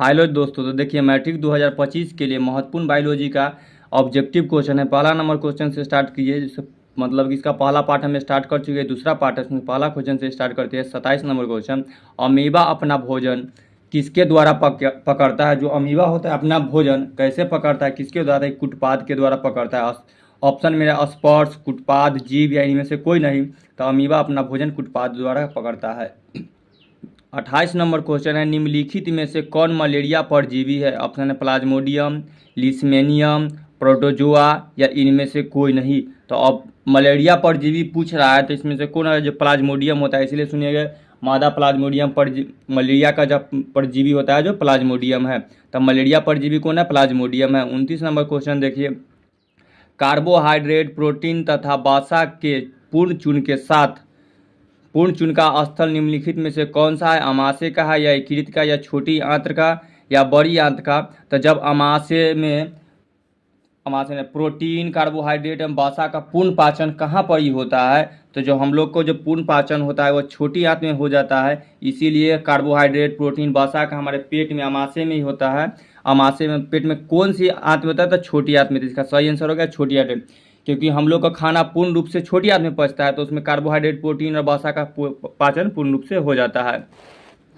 Hello दोस्तों, तो देखिए मैट्रिक 2025 के लिए महत्वपूर्ण बायोलॉजी का ऑब्जेक्टिव क्वेश्चन है। पहला नंबर क्वेश्चन से स्टार्ट कीजिए, जिससे मतलब कि इसका पहला पार्ट हम स्टार्ट कर चुके हैं। दूसरा पार्ट है, इसमें पहला क्वेश्चन से स्टार्ट करते हैं। 27 नंबर क्वेश्चन, अमीबा अपना भोजन किसके द्वारा पकड़ता है। जो अमीबा होता है अपना भोजन कैसे पकड़ता है, किसके द्वारा? एक कुटपाद के द्वारा पकड़ता है। ऑप्शन मेरा स्पर्श, कुटपाद, जीव या इनमें से कोई नहीं। तो अमीबा अपना भोजन कुटपाद द्वारा पकड़ता है। 28 नंबर क्वेश्चन है, निम्नलिखित में से कौन मलेरिया परजीवी है? ऑप्शन है प्लाज्मोडियम, लिस्मेनियम, प्रोटोजोआ या इनमें से कोई नहीं। तो अब मलेरिया परजीवी पूछ रहा है, तो इसमें से कौन है? जो प्लाज्मोडियम होता है, इसलिए सुनिएगा मादा प्लाज्मोडियम मलेरिया का जब परजीवी होता है जो प्लाज्मोडियम है। तो मलेरिया परजीवी कौन है? प्लाज्मोडियम है। 29 नंबर क्वेश्चन देखिए, कार्बोहाइड्रेट, प्रोटीन तथा वसा के पूर्ण चूर्ण के साथ पूर्ण चूर्ण का स्थल निम्नलिखित में से कौन सा है? अमाशय का है या यकृत का या छोटी आंत्र का या बड़ी आंत्र का? तो जब अमाशय में प्रोटीन, कार्बोहाइड्रेट एवं वसा का पूर्ण पाचन कहाँ पर ही होता है? तो जो हम लोग को जो पूर्ण पाचन होता है वो छोटी आंत्र में हो जाता है। इसीलिए कार्बोहाइड्रेट, प्रोटीन, वसा का हमारे पेट में अमाशय में ही होता है। अमाशय में पेट में कौन सी आंत्र में होता है? तो छोटी आंत्र में। इसका सही आंसर हो गया छोटी आंत्र, क्योंकि हम लोग का खाना पूर्ण रूप से छोटी आंत्र में पचता है, तो उसमें कार्बोहाइड्रेट, प्रोटीन और वसा का पाचन पूर्ण रूप से हो जाता है।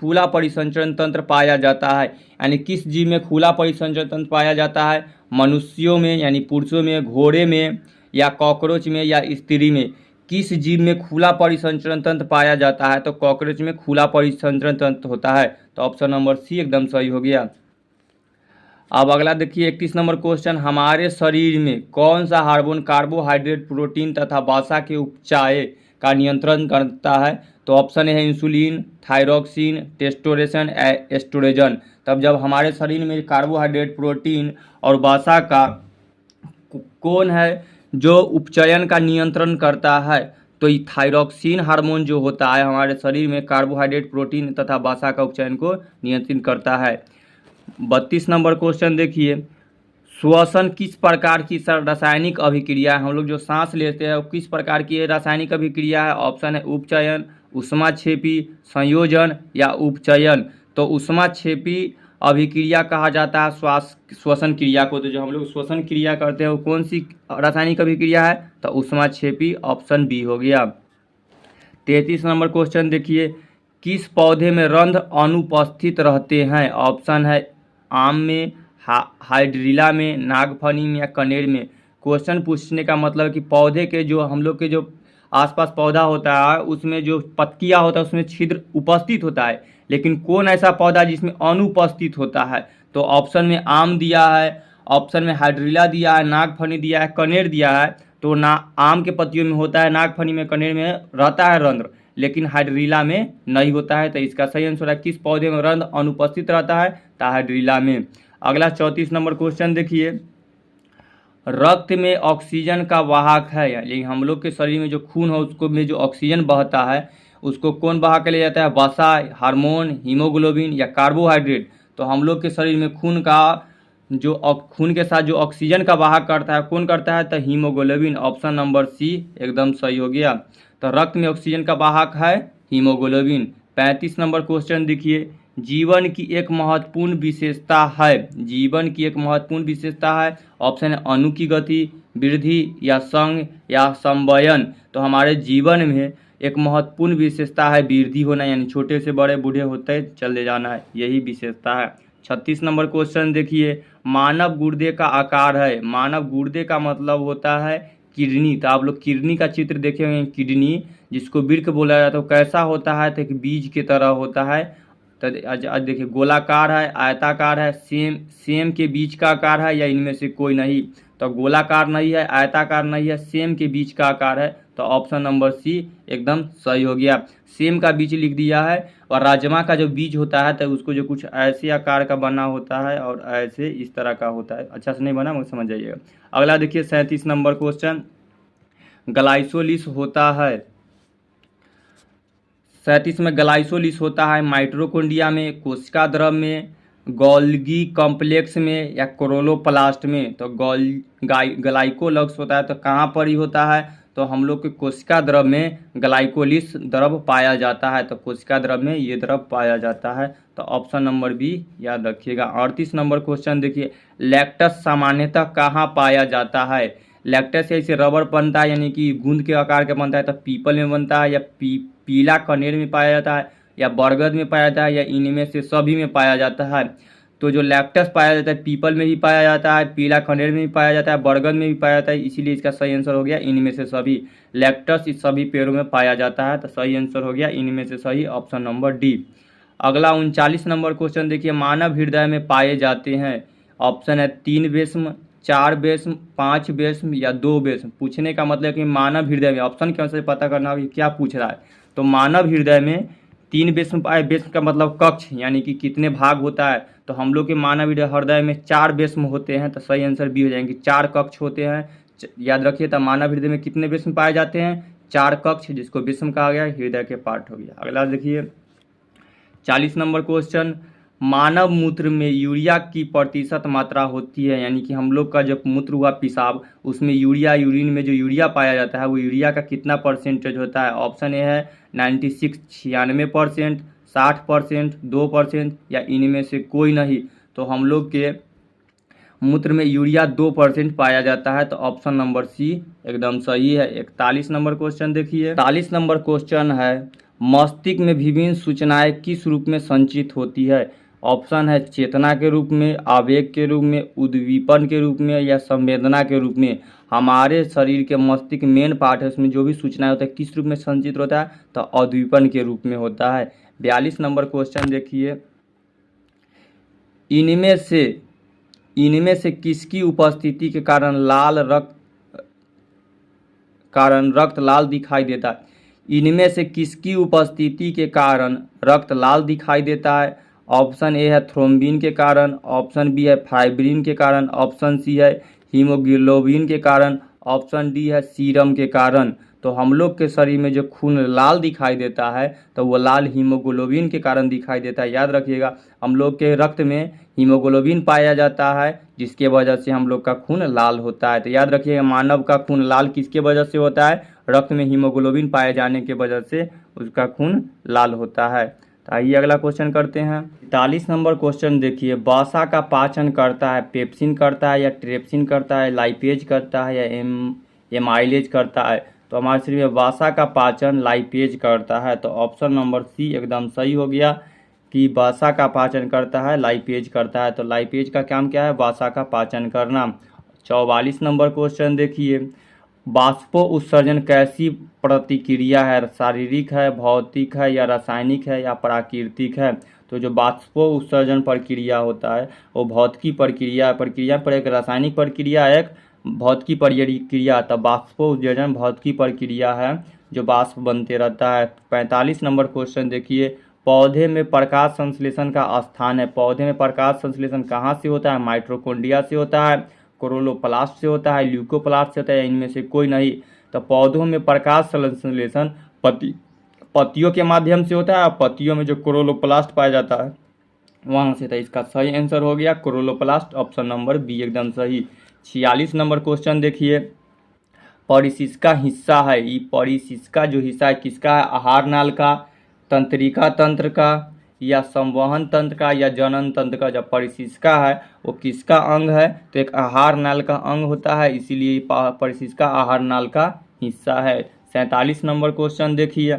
खुला परिसंचरण तंत्र पाया जाता है, यानी किस जीव में खुला परिसंचरण तंत्र पाया जाता है? मनुष्यों में यानी पुरुषों में, घोड़े में या कॉकरोच में या स्त्री में? किस जीव में खुला परिसंचरण तंत्र पाया जाता है? तो कॉकरोच में खुला परिसंचरण तंत्र होता है। तो ऑप्शन नंबर सी एकदम सही हो गया। अब अगला देखिए 31 नंबर क्वेश्चन, हमारे शरीर में कौन सा हार्मोन कार्बोहाइड्रेट, प्रोटीन तथा वसा के उपचाय का नियंत्रण करता है? तो ऑप्शन है इंसुलिन, थायरोक्सिन, टेस्टोस्टेरोन, एस्ट्रोजन। तब जब हमारे शरीर में कार्बोहाइड्रेट, प्रोटीन और वसा का कौन है जो उपचयन का नियंत्रण करता है? तो ये थायरोक्सिन हार्मोन जो होता है हमारे शरीर में कार्बोहाइड्रेट, प्रोटीन तथा वसा का उपचयन को नियंत्रित करता है। 32 नंबर क्वेश्चन देखिए, श्वसन किस प्रकार की रासायनिक अभिक्रिया है? हम लोग जो सांस लेते हैं वो किस प्रकार की रासायनिक अभिक्रिया है? ऑप्शन है उपचयन, ऊष्माक्षेपी, संयोजन या उपचयन। तो ऊष्माक्षेपी अभिक्रिया कहा जाता है श्वसन क्रिया को। तो जो हम लोग श्वसन क्रिया करते हैं वो कौन सी रासायनिक अभिक्रिया है? तो ऊष्माक्षेपी, ऑप्शन बी हो गया। 33 नंबर क्वेश्चन देखिए, किस पौधे में रंध्र अनुपस्थित रहते हैं? ऑप्शन है आम में, हाइड्रिला में, नागफनी में या कनेर में। क्वेश्चन पूछने का मतलब कि पौधे के जो हम लोग के जो आसपास पौधा होता है उसमें जो पत्तियां होता है उसमें छिद्र उपस्थित होता है, लेकिन कौन ऐसा पौधा जिसमें अनुपस्थित होता है? तो ऑप्शन में आम दिया है, ऑप्शन में हाइड्रिला दिया है, नागफनी दिया है, कनेर दिया है। तो ना आम के पत्तियों में होता है, नागफनी में, कनेर में रहता है रंध्र, लेकिन हाइड्रिला में नहीं होता है। तो इसका सही आंसर है किस पौधे में रंध्र अनुपस्थित रहता है? तो हाइड्रिला में। अगला 34 नंबर क्वेश्चन देखिए, रक्त में ऑक्सीजन का वाहक है, यानी हम लोग के शरीर में जो खून है उसको में जो ऑक्सीजन बहता है उसको कौन बहा के ले जाता है? वसा, हार्मोन, हीमोग्लोबिन या कार्बोहाइड्रेट? तो हम लोग के शरीर में खून के साथ जो ऑक्सीजन का वाहक करता है कौन करता है? तो हीमोग्लोबिन, ऑप्शन नंबर सी एकदम सही हो गया। तो रक्त में ऑक्सीजन का वाहक है हीमोग्लोबिन। 35 नंबर क्वेश्चन देखिए, जीवन की एक महत्वपूर्ण विशेषता है, जीवन की एक महत्वपूर्ण विशेषता है। ऑप्शन है अणु की गति, वृद्धि या संघ या संवयन। तो हमारे जीवन में एक महत्वपूर्ण विशेषता है वृद्धि होना, यानी छोटे से बड़े बूढ़े होते चले जाना है, यही विशेषता है। 36 नंबर क्वेश्चन देखिए, मानव गुर्दे का आकार है, मानव गुर्दे का मतलब होता है किडनी। तो आप लोग किडनी का चित्र देखे होंगे, किडनी जिसको वृक्क बोला जाता है, तो कैसा होता है? तो एक बीज की तरह होता है। तो आज देखिए गोलाकार है, आयताकार है, सेम के बीच का आकार है या इनमें से कोई नहीं? तो गोलाकार नहीं है, आयताकार नहीं है, सेम के बीच का आकार है। तो ऑप्शन नंबर सी एकदम सही हो गया। सेम का बीज लिख दिया है, और राजमा का जो बीज होता है तो उसको जो कुछ ऐसे आकार का बना होता है और ऐसे इस तरह का होता है। अच्छा से नहीं बना मुझे समझ जाइएगा। अगला देखिए 37 नंबर क्वेश्चन, ग्लाइसोलिस होता है 37 में ग्लाइसोलिस होता है माइटोकॉन्ड्रिया में, कोशिका द्रव में, गोल्गी कॉम्प्लेक्स में या क्लोरोप्लास्ट में? तो ग्लाइकोलॉक्स होता है तो कहाँ पर ही होता है? तो हम लोग के कोशिका द्रव में ग्लाइकोलिस द्रव पाया जाता है। तो कोशिका द्रव में ये द्रव पाया जाता है। तो ऑप्शन नंबर बी याद रखिएगा। 38 नंबर क्वेश्चन देखिए, लैक्टस सामान्यतः कहाँ पाया जाता है? लैक्टस ऐसे रबर बनता है, यानी कि गूंद के आकार का बनता है, तो पीपल में बनता है, या पीला कनेर में पाया जाता है, या बरगद में पाया जाता है, या इनमें से सभी में पाया जाता है? तो जो लैक्टस पाया जाता है पीपल में भी पाया जाता है, पीला खनेर में भी पाया जाता है, बरगद में भी पाया जाता है, इसीलिए इसका सही आंसर हो गया इनमें से सभी। लैक्टस इस सभी पेड़ों में पाया जाता है, तो सही आंसर हो गया इनमें से सही, ऑप्शन नंबर डी। अगला 39 नंबर क्वेश्चन देखिए, मानव हृदय में पाए जाते हैं। ऑप्शन है 3 बेस्म, 4 बेस्म, 5 बेस्म या 2 बेस्म। पूछने का मतलब कि मानव हृदय में, ऑप्शन के अनुसार पता करना होगा कि क्या पूछ रहा है। तो मानव हृदय में 3 बेस्म पाए, बेस्म का मतलब कक्ष, यानी कि कितने भाग होता है। तो हम लोग के मानव हृदय में 4 बेस्म होते हैं, तो सही आंसर बी हो जाएंगे, 4 कक्ष होते हैं। याद रखिए, तो मानव हृदय में कितने बेस्म पाए जाते हैं? 4 कक्ष, जिसको बेस्म कहा गया, हृदय के पार्ट हो गया। अगला देखिए 40 नंबर क्वेश्चन, मानव मूत्र में यूरिया की प्रतिशत मात्रा होती है, यानी कि हम लोग का जब मूत्र हुआ पेशाब, उसमें यूरिया, यूरिन में जो यूरिया पाया जाता है वो यूरिया का कितना परसेंटेज होता है? ऑप्शन ए है 96, 96%, 60%, 2% या इनमें से कोई नहीं। तो हम लोग के मूत्र में यूरिया 2% पाया जाता है, तो ऑप्शन नंबर सी एकदम सही है। 41 नंबर क्वेश्चन देखिए, 41 नंबर क्वेश्चन है, मस्तिष्क में विभिन्न सूचनाएं किस रूप में संचित होती है? ऑप्शन है चेतना के रूप में, आवेग के रूप में, उद्दीपन के रूप में या संवेदना के रूप में। हमारे शरीर के मस्तिष्क मेन पार्ट है, उसमें जो भी सूचनाएं होता है किस रूप में संचित होता है? तो उद्दीपन के रूप में होता है। 42 नंबर क्वेश्चन देखिए, इनमें से किसकी उपस्थिति के कारण रक्त लाल दिखाई देता है? इनमें से किसकी उपस्थिति के कारण रक्त लाल दिखाई देता है? ऑप्शन ए है थ्रोम्बिन के कारण, ऑप्शन बी है फाइब्रिन के कारण, ऑप्शन सी है हीमोग्लोबिन के कारण, ऑप्शन डी है सीरम के कारण। तो हम लोग के शरीर में जो खून लाल दिखाई देता है तो वो लाल हीमोग्लोबिन के कारण दिखाई देता है। याद रखिएगा, हम लोग के रक्त में हीमोग्लोबिन पाया जाता है, जिसके वजह से हम लोग का खून लाल होता है। तो याद रखिएगा, मानव का खून लाल किसके वजह से होता है? रक्त में हीमोग्लोबिन पाए जाने के वजह से उसका खून लाल होता है। तो आइए अगला क्वेश्चन करते हैं। 43 नंबर क्वेश्चन देखिए, वसा का पाचन करता है, पेप्सिन करता है या ट्रेप्सिन करता है, लाइपेज करता है या एमाइलेज करता है? तो हमारे शरीर में वसा का पाचन लाइपेज करता है, तो ऑप्शन नंबर सी एकदम सही हो गया कि वसा का पाचन करता है, लाइपेज करता है। तो लाइपेज का काम क्या है? वसा का पाचन करना। 44 नंबर क्वेश्चन देखिए, वाष्पो उत्सर्जन कैसी प्रतिक्रिया है? शारीरिक है, भौतिक है या रासायनिक है या प्राकृतिक है? तो जो वाष्पो उत्सर्जन प्रक्रिया होता है वो भौतिकी प्रक्रिया पर एक रासायनिक प्रक्रिया, एक भौतिकी प्रक्रिया। तब वाष्पो उत्सर्जन भौतिकी प्रक्रिया है, जो वाष्प बनते रहता है। 45 नंबर क्वेश्चन देखिए, पौधे में प्रकाश संश्लेषण का स्थान है। पौधे में प्रकाश संश्लेषण कहाँ से होता है? माइटोकॉन्ड्रिया से होता है, क्लोरोप्लास्ट से होता है, ल्यूकोप्लास्ट से होता है, इनमें से कोई नहीं। तो पौधों में प्रकाश संश्लेषण पत्तियों के माध्यम से होता है, और पत्तियों में जो क्लोरोप्लास्ट पाया जाता है वहाँ से। तो इसका सही आंसर हो गया क्लोरोप्लास्ट, ऑप्शन नंबर बी एकदम सही। 46 नंबर क्वेश्चन देखिए, परिशिष्का हिस्सा है, ये परिशिष्का जो हिस्सा है किसका है? आहार नाल का, तंत्रिका तंत्र का या संवहन तंत्र का या जनन तंत्र का? जब परिशिष्का है वो किसका अंग है? तो एक आहार नाल का अंग होता है, इसीलिए परिशिष्का आहार नाल का हिस्सा है। 47 नंबर क्वेश्चन देखिए,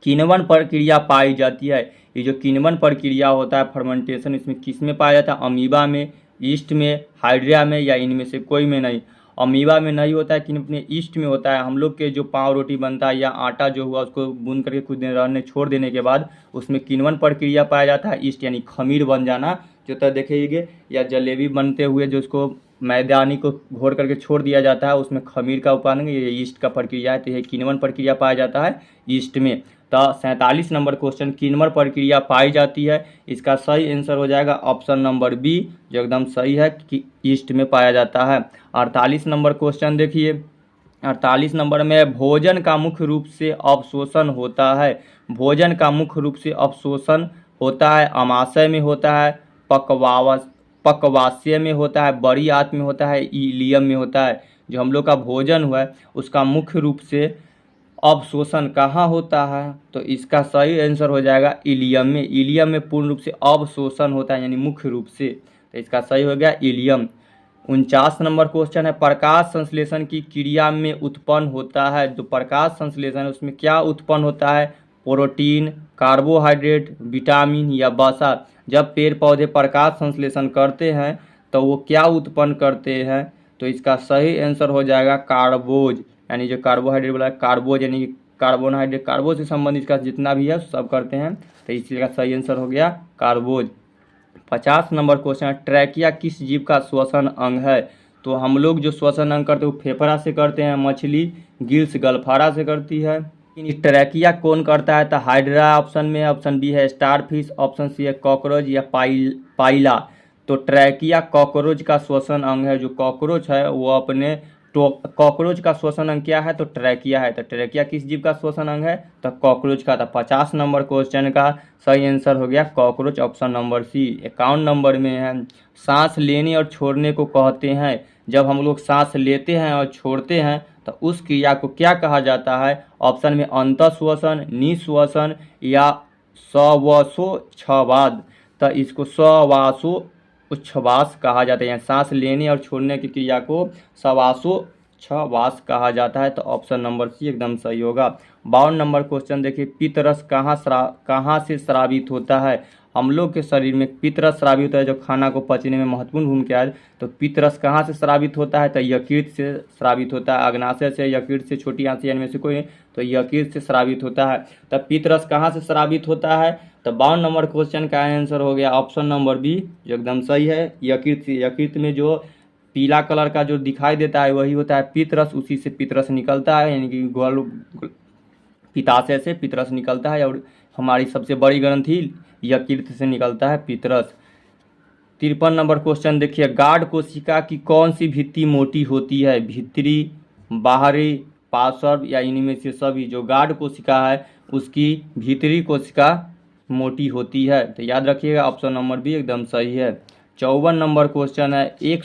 किण्वन प्रक्रिया पाई जाती है। ये जो किण्वन प्रक्रिया होता है फर्मेंटेशन, इसमें किस में पाया जाता है? अमीबा में, ईस्ट में, हाइड्रिया में या इनमें से कोई में नहीं? अमीबा में नहीं होता है, किन्हीं ईस्ट में होता है। हम लोग के जो पाव रोटी बनता है या आटा जो हुआ उसको गूंद करके कुछ दिन रहने छोड़ देने के बाद उसमें किण्वन प्रक्रिया पाया जाता है, ईस्ट यानी खमीर बन जाना। जो तो देखिए, या जलेबी बनते हुए जो उसको मैदानी को घोर करके छोड़ दिया जाता है उसमें खमीर का उत्पादन, ये ईस्ट का प्रक्रिया है। तो यह किण्वन प्रक्रिया पाया जाता है ईस्ट में। तो 47 नंबर क्वेश्चन, किण्वन प्रक्रिया पाई जाती है, इसका सही आंसर हो जाएगा ऑप्शन नंबर बी, जो एकदम सही है कि ईस्ट में पाया जाता है। 48 नंबर क्वेश्चन देखिए, 48 नंबर में भोजन का मुख्य रूप से अवशोषण होता है। भोजन का मुख्य रूप से अवशोषण होता है, अमाशय में होता है, पकवास्य में होता है, बड़ी आंत में होता है, इलियम में होता है। जो हम लोग का भोजन हुआ है उसका मुख्य रूप से अवशोषण कहाँ होता है, तो इसका सही आंसर हो जाएगा इलियम में। इलियम में पूर्ण रूप से अवशोषण होता है यानी मुख्य रूप से, तो इसका सही हो गया इलियम। 49 नंबर क्वेश्चन है, प्रकाश संश्लेषण की क्रिया में उत्पन्न होता है, जो प्रकाश संश्लेषण है उसमें क्या उत्पन्न होता है, प्रोटीन, कार्बोहाइड्रेट, विटामिन या वसा। जब पेड़ पौधे प्रकाश संश्लेषण करते हैं तो वो क्या उत्पन्न करते हैं, तो इसका सही आंसर हो जाएगा कार्बोज, यानी जो कार्बोहाइड्रेट वाला कार्बोज यानी कार्बोहाइड्रेट, कार्बो से संबंधित का जितना भी है सब करते हैं, तो इसलिए का सही आंसर हो गया कार्बोज। 50 नंबर क्वेश्चन है, ट्रैकिया किस जीव का श्वसन अंग है, तो हम लोग जो श्वसन अंग करते हैं वो फेफड़ा से करते हैं, मछली गिल्स गलफारा से करती है। ट्रैकिया कौन करता है, तो हाइड्रा ऑप्शन में, ऑप्शन बी है स्टारफिश, ऑप्शन सी है कॉकरोच या पाइला। तो ट्रैकिया कॉकरोच का श्वसन अंग है, जो कॉकरोच है वो अपने तो कॉकरोच का श्वसन अंग क्या है, तो ट्रैकिया है। तो ट्रैकिया किस जीव का श्वसन अंग है, तो कॉकरोच का था। 50 नंबर क्वेश्चन का सही आंसर हो गया कॉकरोच, ऑप्शन नंबर सी। 51 नंबर में है, सांस लेने और छोड़ने को कहते हैं, जब हम लोग सांस लेते हैं और छोड़ते हैं तो उस क्रिया को क्या कहा जाता है, ऑप्शन में अंतःश्वसन, निःश्वसन या श्वासोच्छवास। तो इसको श्वासोच्छवास कहा जाता है, यहाँ सांस लेने और छोड़ने की क्रिया को श्वासोच्छवास कहा जाता है, तो ऑप्शन नंबर सी एकदम सही होगा। 52 नंबर क्वेश्चन देखिए, पित्तरस कहाँ से स्रावित होता है, हम लोग के शरीर में पित्तरस स्रावित होता है, जो खाना को पचने में महत्वपूर्ण भूमिका है। तो पित्तरस कहाँ से स्रावित होता है, तो यकृत से स्रावित होता है, अग्नाशय से, यकृत से, छोटी आंत में से कोई, तो यकृत से स्रावित होता है। तब पित्तरस कहाँ से स्रावित होता है, तो 52 नंबर क्वेश्चन का आंसर हो गया ऑप्शन नंबर बी, जो एकदम सही है, यकृत से। यकृत में जो पीला कलर का जो दिखाई देता है वही होता है पित्तरस, उसी से पित्तरस निकलता है, यानी कि पित्ताशय से पित्तरस निकलता है, और हमारी सबसे बड़ी ग्रंथि यकृत से निकलता है पित्तरस। 53 नंबर क्वेश्चन देखिए, गाढ़ कोशिका की कौन सी भित्ति मोटी होती है, भीतरी, बाहरी, पार्श्व या इनमें से सभी। जो गाढ़ कोशिका है उसकी भीतरी कोशिका मोटी होती है, तो याद रखिएगा ऑप्शन नंबर बी एकदम सही है। 54 नंबर क्वेश्चन है, एक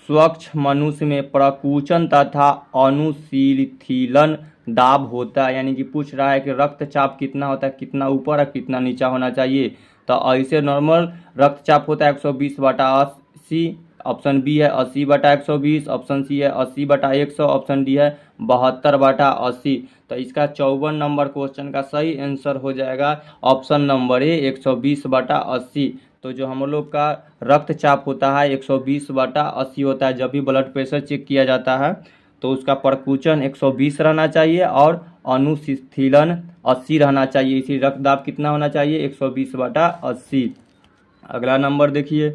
स्वच्छ मनुष्य में प्रकुचन तथा अनुशीलन दाब होता है, यानी कि पूछ रहा है कि रक्तचाप कितना होता है, कितना ऊपर और कितना नीचा होना चाहिए। तो ऐसे नॉर्मल रक्तचाप होता है 120/80, ऑप्शन बी है 80/120, ऑप्शन सी है 80/100, ऑप्शन डी है 72/80। तो इसका 54 नंबर क्वेश्चन का सही आंसर हो जाएगा ऑप्शन नंबर ए 120/80। तो जो हम लोग का रक्तचाप होता है 120/80 होता है, जब भी ब्लड प्रेशर चेक किया जाता है तो उसका प्रकुचन 120 रहना चाहिए और अनुशीलन 80 रहना चाहिए, इसी रक्तदाब कितना होना चाहिए 120/80। अगला नंबर देखिए,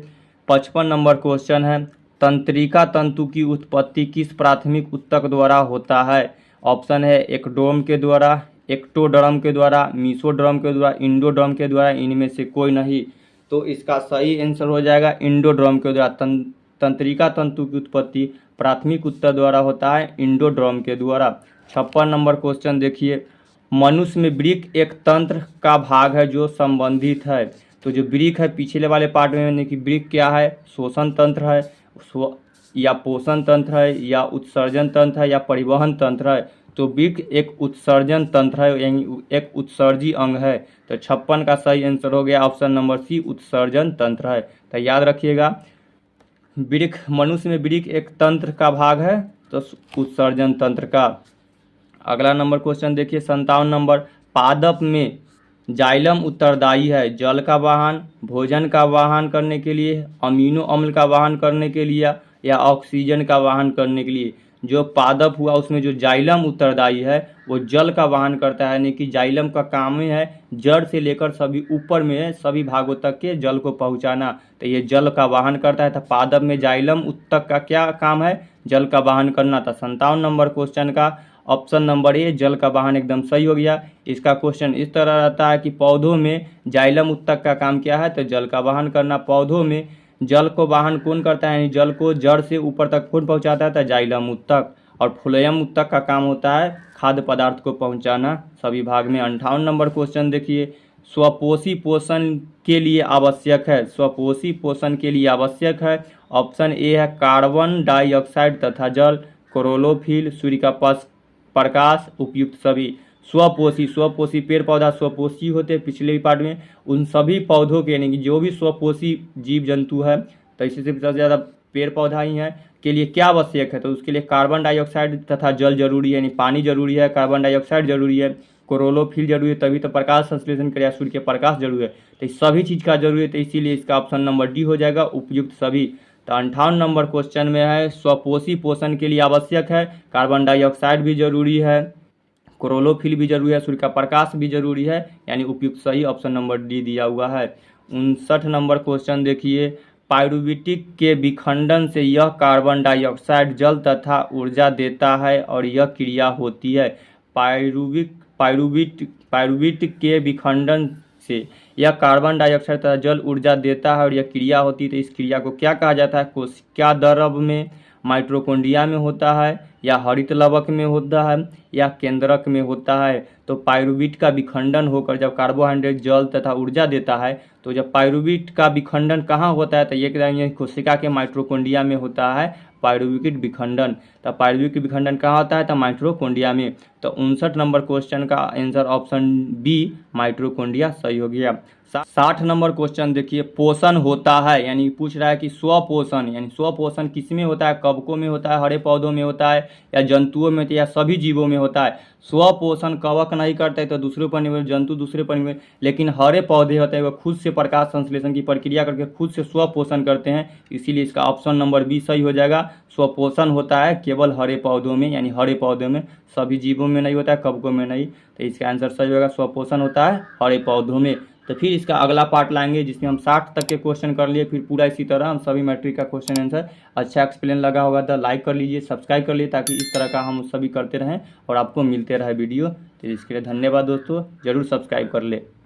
55 नंबर क्वेश्चन है, तंत्रिका तंतु की उत्पत्ति किस प्राथमिक ऊतक द्वारा होता है, ऑप्शन है एक्टोडर्म के द्वारा, एक्टोडर्म के द्वारा, मीसोडर्म के द्वारा, इंडोडर्म के द्वारा, इनमें से कोई नहीं। तो इसका सही आंसर हो जाएगा इंडोडर्म के द्वारा। तंत्रिका तंतु की उत्पत्ति प्राथमिक ऊतक द्वारा होता है, इंडोडर्म के द्वारा। 56 नंबर क्वेश्चन देखिए, मनुष्य में वृक्क एक तंत्र का भाग है जो संबंधित है। तो जो वृक्क है पिछले वाले पार्ट में, यानी कि वृक्क क्या है, श्वसन तंत्र है या पोषण तंत्र है या उत्सर्जन तंत्र है या परिवहन तंत्र है। तो वृक्क एक उत्सर्जन तंत्र है, यानी एक उत्सर्जी अंग है। तो 56 का सही आंसर हो गया ऑप्शन नंबर सी, उत्सर्जन तंत्र है। तो याद रखिएगा, वृक्क, मनुष्य में वृक्क एक तंत्र का भाग है, तो उत्सर्जन तंत्र का। अगला नंबर क्वेश्चन देखिए, 57 नंबर, पादप में जाइलम उत्तरदायी है जल का वाहन, भोजन का वाहन करने के लिए, अमीनो अम्ल का वाहन करने के लिए या ऑक्सीजन का वाहन करने के लिए। जो पादप हुआ उसमें जो जाइलम उत्तरदायी है वो जल का वाहन करता है, यानी कि जाइलम का काम ही है जड़ से लेकर सभी ऊपर में सभी भागों तक के जल को पहुंचाना, तो ये जल का वाहन करता है। तो पादप में जाइलम उत्तक का क्या काम है, जल का वाहन करना था। 57 नंबर क्वेश्चन का ऑप्शन नंबर ए जल का वाहन एकदम सही हो गया। इसका क्वेश्चन इस तरह रहता है कि पौधों में जाइलम उत्तक का काम क्या है, तो जल का वाहन करना। पौधों में जल को वाहन कौन करता है, यानी जल को जड़ से ऊपर तक कौन पहुंचाता है, तो जाइलम उत्तक। और फ्लोएम उत्तक का काम होता है खाद्य पदार्थ को पहुंचाना सभी भाग में। 58 नंबर क्वेश्चन देखिए, स्वपोषी पोषण के लिए आवश्यक है? स्वपोषी पोषण के लिए आवश्यक है। ऑप्शन ए है कार्बन डाइऑक्साइड तथा जल, क्लोरोफिल, सूर्य का प्रकाश, उपयुक्त सभी। स्वपोषी पेड़ पौधा स्वपोषी होते हैं। पिछले पार्ट में उन सभी पौधों के यानी कि जो भी स्वपोषी जीव जंतु है, तो इसी से सबसे ज़्यादा पेड़ पौधा ही है, के लिए क्या आवश्यक है? तो उसके लिए कार्बन डाइऑक्साइड तथा जल जरूरी है, यानी पानी जरूरी है, कार्बन डाइऑक्साइड जरूरी है, क्लोरोफिल जरूरी है, तभी तो प्रकाश संश्लेषण करेगा, सूर्य के प्रकाश जरूरी है। तो इस सभी चीज़ का जरूरी है, तो इसीलिए इसका ऑप्शन नंबर डी हो जाएगा, उपयुक्त सभी। तो 58 नंबर क्वेश्चन में है स्वपोषी पोषण के लिए आवश्यक है, कार्बन डाइऑक्साइड भी जरूरी है, क्लोरोफिल भी जरूरी है, सूर्य का प्रकाश भी जरूरी है, यानी उपयुक्त सही ऑप्शन नंबर डी दिया हुआ है। 59 नंबर क्वेश्चन देखिए, पाइरुविटिक के विखंडन से यह कार्बन डाइऑक्साइड जल तथा ऊर्जा देता है और यह क्रिया होती है। पाइरुविट के विखंडन से यह कार्बन डाइऑक्साइड तथा जल ऊर्जा देता है और यह क्रिया होती है। तो इस क्रिया को क्या कहा जाता है? कोशिका द्रव में, माइटोकॉन्ड्रिया में होता है, या हरित लवक में होता है, या केंद्रक में होता है। तो पाइरुविट का विखंडन होकर जब कार्बोहाइड्रेट जल तथा ऊर्जा देता है, तो जब पाइरुविट का विखंडन कहाँ होता है? तो ये कोशिका के माइटोकॉन्ड्रिया में होता है पाइरुविक विखंडन। तो पाइरुविक विखंडन कहाँ होता है? तो माइटोकॉन्ड्रिया में। तो 59 नंबर क्वेश्चन का आंसर ऑप्शन बी माइटोकॉन्ड्रिया सही हो गया। 60 नंबर क्वेश्चन देखिए, पोषण होता है, यानी पूछ रहा है कि स्वपोषण यानी स्वपोषण किस में होता है? कवकों में होता है, हरे पौधों में होता है, या जंतुओं में, या सभी जीवों में होता है? स्वपोषण कवक नहीं करते तो दूसरे पर निर्भर, जंतु दूसरे पर निर्भर, लेकिन हरे पौधे होते हैं वो खुद से प्रकाश संश्लेषण की प्रक्रिया करके खुद से स्वपोषण करते हैं, इसीलिए इसका ऑप्शन नंबर बी सही हो जाएगा। स्वपोषण होता है केवल हरे पौधों में, यानी हरे पौधों में, सभी जीवों में नहीं होता है, कवकों में नहीं। तो इसका आंसर सही होगा, स्वपोषण होता है हरे पौधों में। तो फिर इसका अगला पार्ट लाएंगे जिसमें हम 60 तक के क्वेश्चन कर लिए, फिर पूरा इसी तरह हम सभी मैट्रिक का क्वेश्चन आंसर अच्छा एक्सप्लेन लगा होगा तो लाइक कर लीजिए, सब्सक्राइब कर लीजिए, ताकि इस तरह का हम सभी करते रहें और आपको मिलते रहे वीडियो। तो इसके लिए धन्यवाद दोस्तों, ज़रूर सब्सक्राइब कर ले।